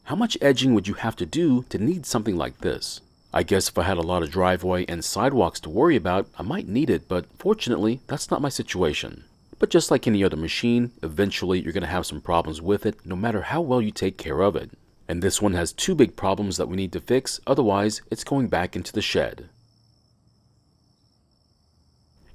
How much edging would you have to do to need something like this? I guess if I had a lot of driveway and sidewalks to worry about, I might need it, but fortunately, that's not my situation. But just like any other machine, eventually you're going to have some problems with it, no matter how well you take care of it. And this one has two big problems that we need to fix, otherwise it's going back into the shed.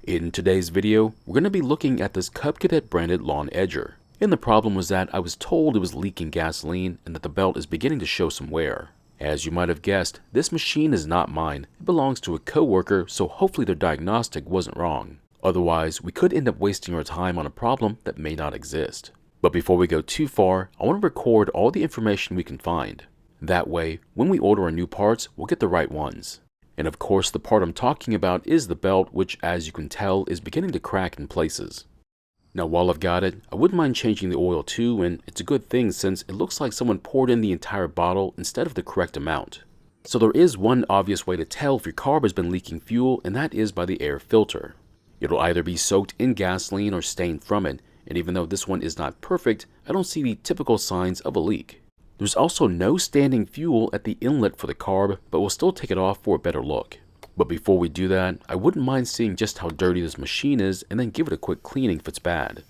In today's video, we're going to be looking at this Cub Cadet branded lawn edger. And the problem was that I was told it was leaking gasoline and that the belt is beginning to show some wear. As you might have guessed, this machine is not mine. It belongs to a coworker, so hopefully their diagnostic wasn't wrong. Otherwise, we could end up wasting our time on a problem that may not exist. But before we go too far, I want to record all the information we can find. That way, when we order our new parts, we'll get the right ones. And of course, the part I'm talking about is the belt, which as you can tell is beginning to crack in places. Now while I've got it, I wouldn't mind changing the oil too, and it's a good thing since it looks like someone poured in the entire bottle instead of the correct amount. So there is one obvious way to tell if your carb has been leaking fuel, and that is by the air filter. It'll either be soaked in gasoline or stained from it, and even though this one is not perfect, I don't see the typical signs of a leak. There's also no standing fuel at the inlet for the carb, but we'll still take it off for a better look. But before we do that, I wouldn't mind seeing just how dirty this machine is and then give it a quick cleaning if it's bad.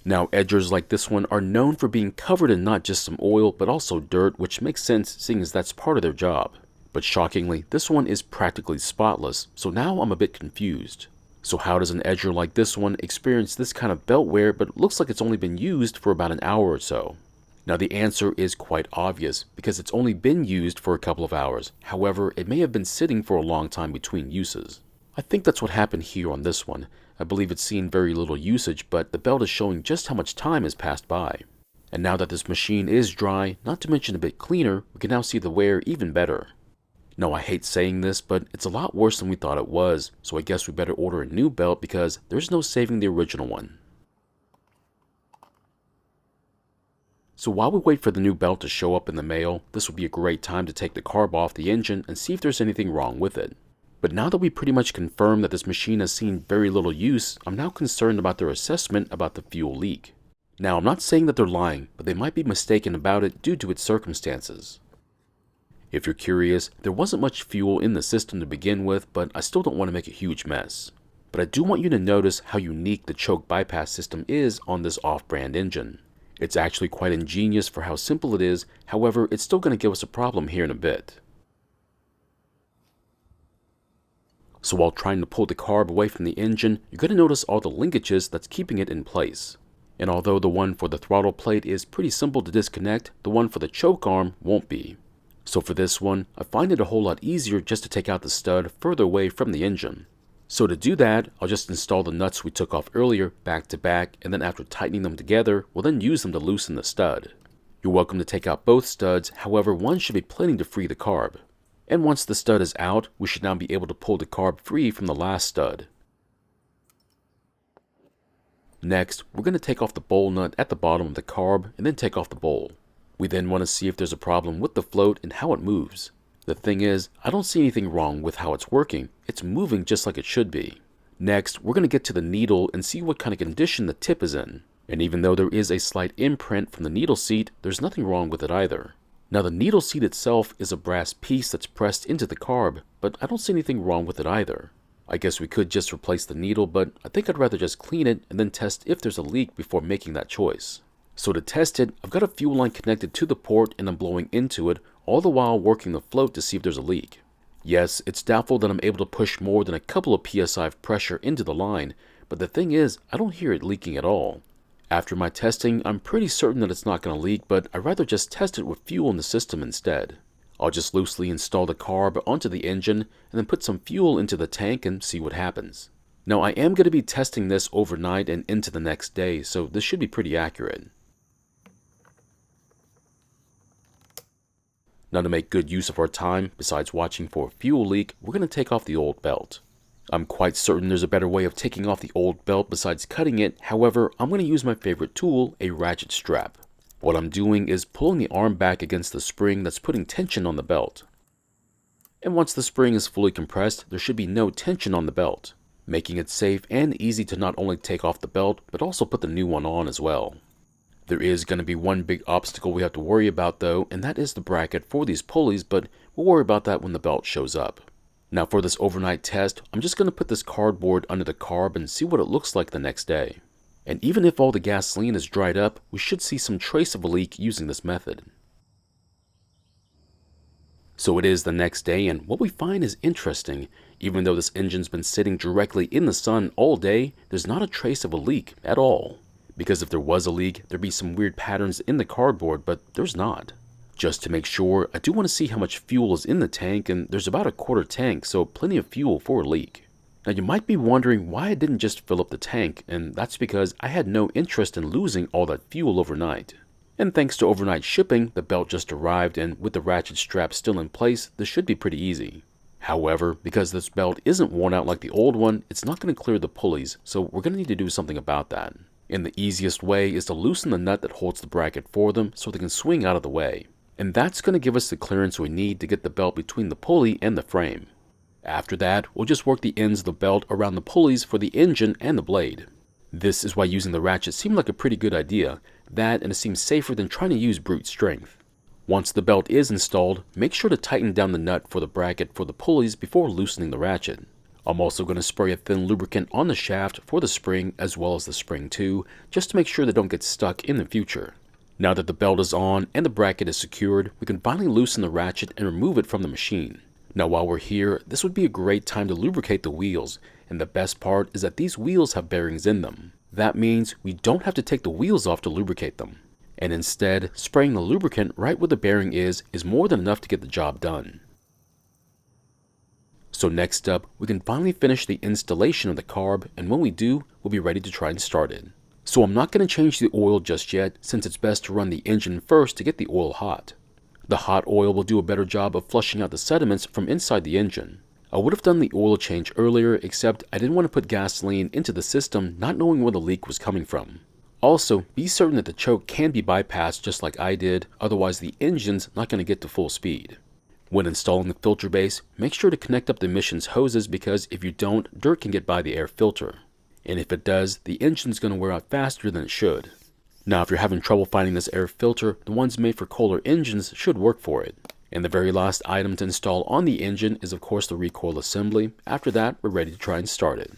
Now edgers like this one are known for being covered in not just some oil but also dirt, which makes sense seeing as that's part of their job. But shockingly, this one is practically spotless, so now I'm a bit confused. So how does an edger like this one experience this kind of belt wear but it looks like it's only been used for about an hour or so? Now the answer is quite obvious because it's only been used for a couple of hours. However, it may have been sitting for a long time between uses. I think that's what happened here on this one. I believe it's seen very little usage, but the belt is showing just how much time has passed by. And now that this machine is dry, not to mention a bit cleaner, we can now see the wear even better. Now I hate saying this, but it's a lot worse than we thought it was, so I guess we better order a new belt because there's no saving the original one. So while we wait for the new belt to show up in the mail, this would be a great time to take the carb off the engine and see if there's anything wrong with it. But now that we pretty much confirmed that this machine has seen very little use, I'm now concerned about their assessment about the fuel leak. Now I'm not saying that they're lying, but they might be mistaken about it due to its circumstances. If you're curious, there wasn't much fuel in the system to begin with, but I still don't want to make a huge mess. But I do want you to notice how unique the choke bypass system is on this off-brand engine. It's actually quite ingenious for how simple it is, however, it's still going to give us a problem here in a bit. So while trying to pull the carb away from the engine, you're going to notice all the linkages that's keeping it in place. And although the one for the throttle plate is pretty simple to disconnect, the one for the choke arm won't be. So for this one, I find it a whole lot easier just to take out the stud further away from the engine. So to do that, I'll just install the nuts we took off earlier back to back, and then after tightening them together, we'll then use them to loosen the stud. You're welcome to take out both studs, however one should be plenty to free the carb. And once the stud is out, we should now be able to pull the carb free from the last stud. Next, we're going to take off the bowl nut at the bottom of the carb and then take off the bowl. We then want to see if there's a problem with the float and how it moves. The thing is, I don't see anything wrong with how it's working. It's moving just like it should be. Next, we're going to get to the needle and see what kind of condition the tip is in. And even though there is a slight imprint from the needle seat, there's nothing wrong with it either. Now the needle seat itself is a brass piece that's pressed into the carb, but I don't see anything wrong with it either. I guess we could just replace the needle, but I think I'd rather just clean it and then test if there's a leak before making that choice. So to test it, I've got a fuel line connected to the port and I'm blowing into it, all the while working the float to see if there's a leak. Yes, it's doubtful that I'm able to push more than a couple of psi of pressure into the line, but the thing is, I don't hear it leaking at all. After my testing, I'm pretty certain that it's not going to leak, but I'd rather just test it with fuel in the system instead. I'll just loosely install the carb onto the engine and then put some fuel into the tank and see what happens. Now I am going to be testing this overnight and into the next day, so this should be pretty accurate. Now to make good use of our time, besides watching for a fuel leak, we're going to take off the old belt. I'm quite certain there's a better way of taking off the old belt besides cutting it, however, I'm going to use my favorite tool, a ratchet strap. What I'm doing is pulling the arm back against the spring that's putting tension on the belt. And once the spring is fully compressed, there should be no tension on the belt, making it safe and easy to not only take off the belt, but also put the new one on as well. There is going to be one big obstacle we have to worry about though, and that is the bracket for these pulleys, but we'll worry about that when the belt shows up. Now for this overnight test, I'm just going to put this cardboard under the carb and see what it looks like the next day. And even if all the gasoline is dried up, we should see some trace of a leak using this method. So it is the next day, and what we find is interesting. Even though this engine's been sitting directly in the sun all day, there's not a trace of a leak at all. Because if there was a leak, there'd be some weird patterns in the cardboard, but there's not. Just to make sure, I do want to see how much fuel is in the tank, and there's about a quarter tank, so plenty of fuel for a leak. Now you might be wondering why I didn't just fill up the tank, and that's because I had no interest in losing all that fuel overnight. And thanks to overnight shipping, the belt just arrived, and with the ratchet strap still in place, this should be pretty easy. However, because this belt isn't worn out like the old one, it's not going to clear the pulleys, so we're going to need to do something about that. And the easiest way is to loosen the nut that holds the bracket for them so they can swing out of the way. And that's going to give us the clearance we need to get the belt between the pulley and the frame. After that, we'll just work the ends of the belt around the pulleys for the engine and the blade. This is why using the ratchet seemed like a pretty good idea, that and it seems safer than trying to use brute strength. Once the belt is installed, make sure to tighten down the nut for the bracket for the pulleys before loosening the ratchet. I'm also going to spray a thin lubricant on the shaft for the spring as well as the spring too, just to make sure they don't get stuck in the future. Now that the belt is on and the bracket is secured, we can finally loosen the ratchet and remove it from the machine. Now while we're here, this would be a great time to lubricate the wheels, and the best part is that these wheels have bearings in them. That means we don't have to take the wheels off to lubricate them. And instead, spraying the lubricant right where the bearing is more than enough to get the job done. So next up, we can finally finish the installation of the carb, and when we do, we'll be ready to try and start it. So I'm not going to change the oil just yet, since it's best to run the engine first to get the oil hot. The hot oil will do a better job of flushing out the sediments from inside the engine. I would have done the oil change earlier, except I didn't want to put gasoline into the system not knowing where the leak was coming from. Also, be certain that the choke can be bypassed just like I did, otherwise the engine's not going to get to full speed. When installing the filter base, make sure to connect up the emissions hoses because if you don't, dirt can get by the air filter. And if it does, the engine's going to wear out faster than it should. Now if you're having trouble finding this air filter, the ones made for Kohler engines should work for it. And the very last item to install on the engine is of course the recoil assembly. After that, we're ready to try and start it.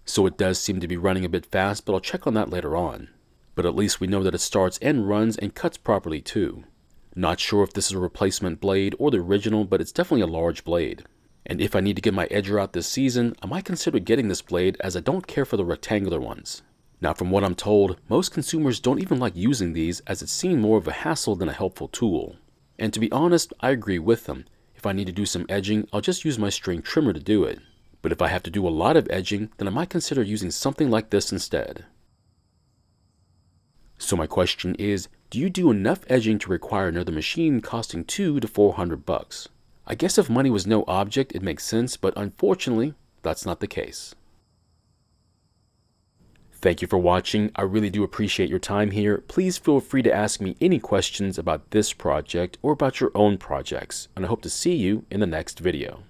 So it does seem to be running a bit fast, but I'll check on that later on. But at least we know that it starts and runs and cuts properly too. Not sure if this is a replacement blade or the original, but it's definitely a large blade. And if I need to get my edger out this season, I might consider getting this blade as I don't care for the rectangular ones. Now from what I'm told, most consumers don't even like using these as it's seen more of a hassle than a helpful tool. And to be honest, I agree with them. If I need to do some edging, I'll just use my string trimmer to do it. But if I have to do a lot of edging, then I might consider using something like this instead. So my question is, do you do enough edging to require another machine costing $200 to $400? I guess if money was no object, it makes sense, but unfortunately, that's not the case. Thank you for watching. I really do appreciate your time here. Please feel free to ask me any questions about this project or about your own projects, and I hope to see you in the next video.